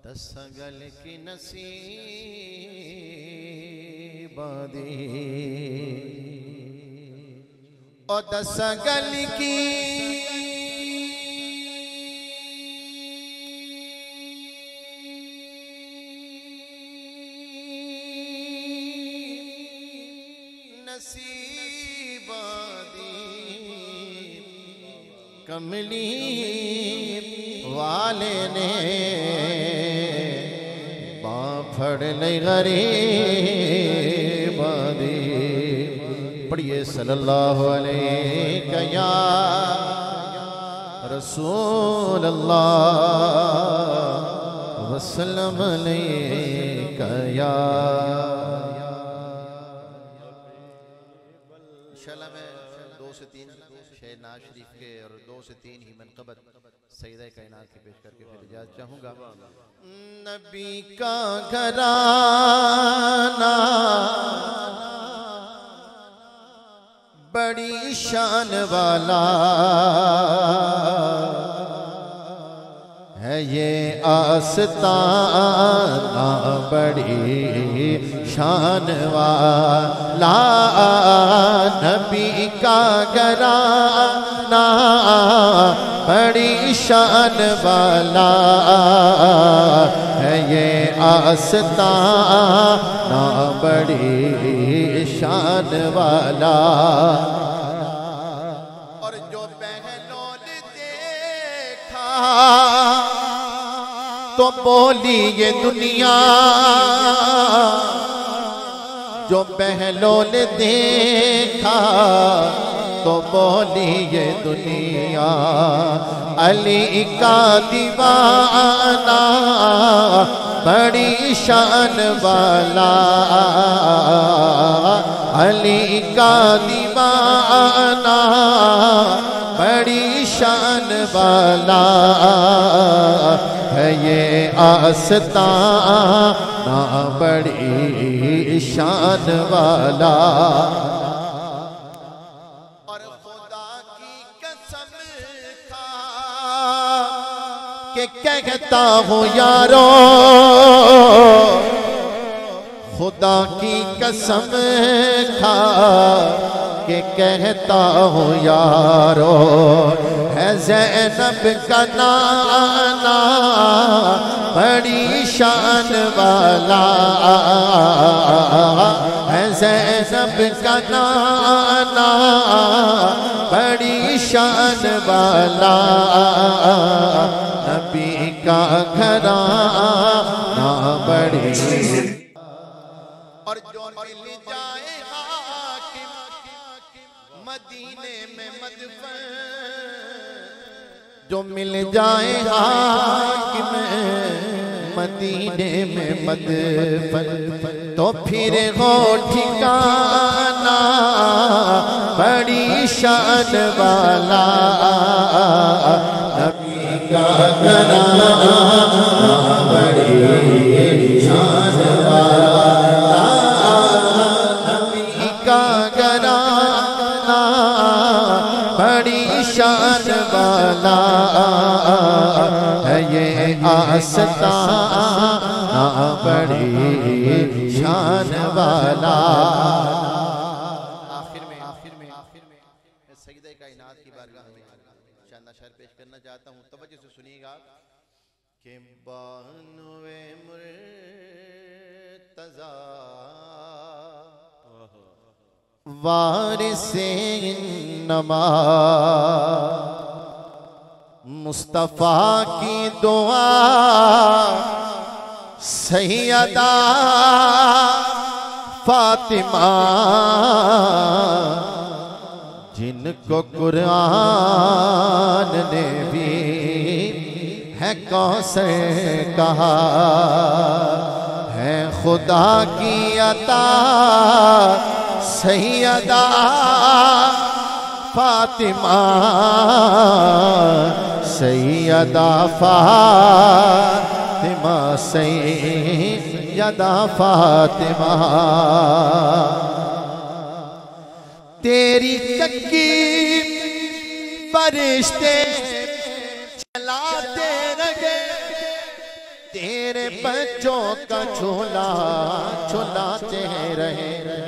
दसगल की नसीब दी ओ दसगल की नसीब दी कमली वाले ने बाफड़ ले गरीब दी। पढ़िए सल्लल्लाहु अलैहि या रसूल अल्लाह वसल्लम अलैका या। इंशाअल्लाह मैं 2 से 3 शेर नाज शरीफ के और 2 से 3 ही मनक़बत सईदा कायनात के पेश करके फिर इजाज़त चाहूँगा। नबी का घराना बड़ी शान वाला है, ये आस्ताना बड़ी शान वाला। नबी का घराना बड़ी शान वाला है, ये आस्ताना बड़ी शान वाला। और जो बहनों ने देखा तो बोली ये दुनिया, जो बहनों ने देखा तो बोली ये दुनिया, अली का दीवाना बड़ी शान वाला। अली का दीवाना बड़ी शान वाला है, ये आस्ताना बड़ी शान वाला। के कहता हूँ यारो, खुदा की कसम खा के कहता हूँ यारो, है ज़ैनब का नाना बड़ी शान वाला। है ज़ैनब का नाना बड़ी शान वाला। नबी का घराना बड़ी। और जो मिल जाए हाकिम मदीने में मदफन, जो मिल जाए हाकिम मदीने में मदफन, तो फिर हो ठिकाना बड़ी शान वाला। नबी का घराना बड़ी शान वाला। नबी का घराना बड़ी शान वाला है, ये आस्ताना बड़ी शान वाला। आखिर में सईदा कायनात की बारगाह में शानदार शेर पेश करना चाहता हूँ, तवज्जो से सुनिएगा कि बानवे मुर्तज़ा वारिसे नमा, मुस्तफ़ा की दुआ सैयदा फातिमा, जिनको कुरान ने भी है कौसर कहा, है खुदा की अता सैयदा फातिमा। सैयदा फातिमा सैयदा फातिमा, तेरी कक्की फरिश्ते चलाते रहे, तेरे बच्चों का झूला झुलाते रहे